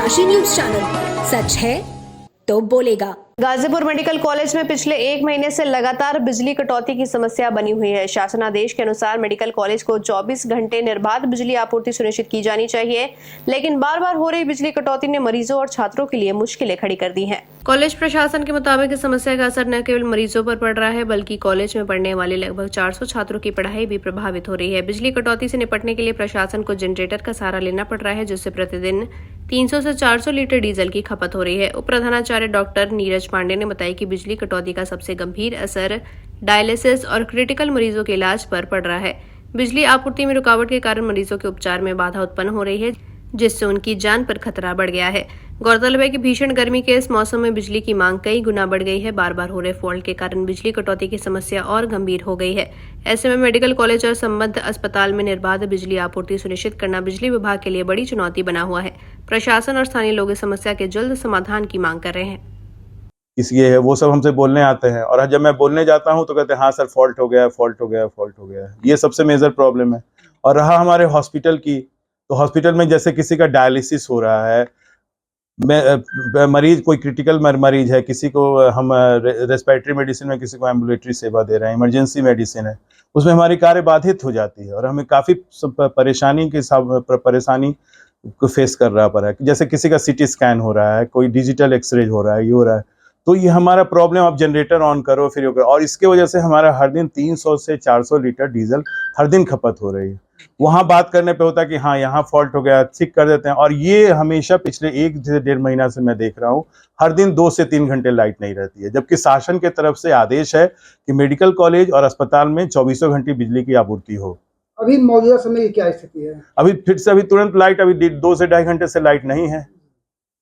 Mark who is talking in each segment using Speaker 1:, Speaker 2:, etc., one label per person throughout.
Speaker 1: डनकाशी news channel, सच है तो बोलेगा।
Speaker 2: गाजीपुर मेडिकल कॉलेज में पिछले 1 महीने से लगातार बिजली कटौती की समस्या बनी हुई है। शासनादेश के अनुसार मेडिकल कॉलेज को 24 घंटे निर्बाध बिजली आपूर्ति सुनिश्चित की जानी चाहिए, लेकिन बार बार हो रही बिजली कटौती ने मरीजों और छात्रों के लिए मुश्किलें खड़ी कर दी हैं। कॉलेज प्रशासन के मुताबिक इस समस्या का असर न केवल मरीजों पर पड़ रहा है, बल्कि कॉलेज में पढ़ने वाले लगभग 400 छात्रों की पढ़ाई भी प्रभावित हो रही है। बिजली कटौती से निपटने के लिए प्रशासन को जनरेटर का सहारा लेना पड़ रहा है, जिससे प्रतिदिन 300 से 400 लीटर डीजल की खपत हो रही है। उप प्रधानाचार्य डॉक्टर नीरज पांडे ने बताया कि बिजली कटौती का सबसे गंभीर असर डायलिसिस और क्रिटिकल मरीजों के इलाज पर पड़ रहा है। बिजली आपूर्ति में रुकावट के कारण मरीजों के उपचार में बाधा उत्पन्न हो रही है, जिससे उनकी जान पर खतरा बढ़ गया है। गौरतलब है कि भीषण गर्मी के इस मौसम में बिजली की मांग कई गुना बढ़ गई है। बार बार हो रहे फॉल्ट के कारण बिजली कटौती की समस्या और गंभीर हो गई है। ऐसे में मेडिकल कॉलेज और संबद्ध अस्पताल में निर्बाध बिजली आपूर्ति सुनिश्चित करना बिजली विभाग के लिए बड़ी चुनौती बना हुआ है। प्रशासन और स्थानीय लोग इस समस्या के जल्द समाधान की मांग कर रहे हैं।
Speaker 3: इसलिए है वो सब हमसे बोलने आते हैं, और जब मैं बोलने जाता हूं तो कहते हैं हाँ सर फॉल्ट हो गया, फॉल्ट हो गया, फॉल्ट हो गया। ये सबसे मेजर प्रॉब्लम है। और रहा हमारे हॉस्पिटल की, तो हॉस्पिटल में जैसे किसी का डायलिसिस हो रहा है, मरीज कोई क्रिटिकल मरीज है, किसी को हम रेस्पिरेटरी मेडिसिन में, किसी को एम्बुलेटरी सेवा दे रहे हैं, इमरजेंसी मेडिसिन है, उसमें हमारी कार्य बाधित हो जाती है और हमें काफ़ी परेशानी को फेस कर रहा पड़ा है। जैसे किसी का सीटी स्कैन हो रहा है, कोई डिजिटल एक्सरे हो रहा है, ये हो रहा है, तो ये हमारा प्रॉब्लम। आप जनरेटर ऑन करो फिर करो, और इसके वजह से हमारा हर दिन 300 से 400 लीटर डीजल हर दिन खपत हो रही है। वहाँ बात करने पे होता है कि हाँ यहाँ फॉल्ट हो गया, ठीक कर देते हैं, और ये हमेशा पिछले 1 से 1.5 महीना से मैं देख रहा हूँ, हर दिन 2 से 3 घंटे लाइट नहीं रहती है, जबकि शासन के तरफ से आदेश है कि मेडिकल कॉलेज और अस्पताल में 24 घंटे बिजली की आपूर्ति हो।
Speaker 4: अभी मौजूदा समय की क्या स्थिति है?
Speaker 3: अभी फिर से तुरंत लाइट, अभी 2 से 2.5 घंटे से लाइट नहीं है,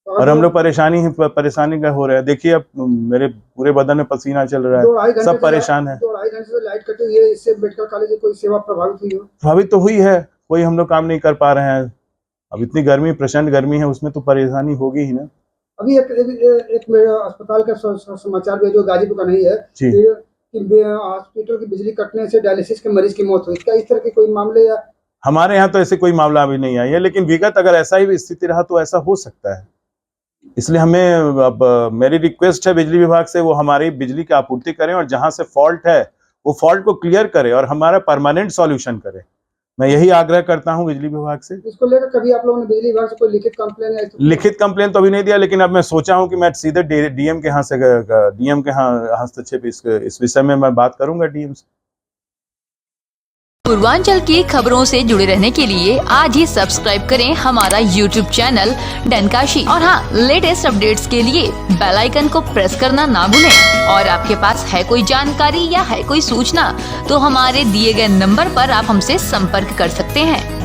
Speaker 3: और हम लोग परेशानी का हो रहा है। देखिए अब मेरे पूरे बदन में पसीना चल रहा है, सब परेशान है।
Speaker 4: 2-2.5 घंटे से लाइट कटी हुई है, इससे मेडिकल कॉलेज की कोई सेवा प्रभावित हुई हो?
Speaker 3: प्रभावित तो हुई है, कोई हम लोग काम नहीं कर पा रहे हैं। अब इतनी गर्मी, प्रचंड गर्मी है, उसमें तो परेशानी होगी ही ना।
Speaker 4: अभी एक अस्पताल का समाचार भी जो गाजीपुर का नहीं है कि हॉस्पिटल की बिजली कटने से डायलिसिस के मरीज की मौत हुई। क्या इस तरह के कोई मामले? या
Speaker 3: हमारे यहाँ तो ऐसे कोई मामला अभी नहीं आया है, लेकिन विगत अगर ऐसा ही स्थिति रहा तो ऐसा हो सकता है। इसलिए हमें अब मेरी रिक्वेस्ट है बिजली विभाग से, वो हमारी बिजली की आपूर्ति करें, और जहां से फॉल्ट है वो फॉल्ट को क्लियर करे और हमारा परमानेंट सॉल्यूशन करे। मैं यही आग्रह करता हूं बिजली विभाग से।
Speaker 4: इसको लेकर कभी आप लोगों ने बिजली विभाग से कोई लिखित कंप्लेन?
Speaker 3: लिखित कंप्लेन तो अभी नहीं दिया, लेकिन अब मैं सोचा हूं कि मैं सीधे डीएम के यहाँ हस्तक्षेप इस विषय में मैं बात करूंगा डीएम से।
Speaker 5: पूर्वांचल की खबरों से जुड़े रहने के लिए आज ही सब्सक्राइब करें हमारा YouTube चैनल डनकाशी, और हाँ, लेटेस्ट अपडेट्स के लिए बेल आइकन को प्रेस करना ना भूलें। और आपके पास है कोई जानकारी या है कोई सूचना, तो हमारे दिए गए नंबर पर आप हमसे संपर्क कर सकते हैं।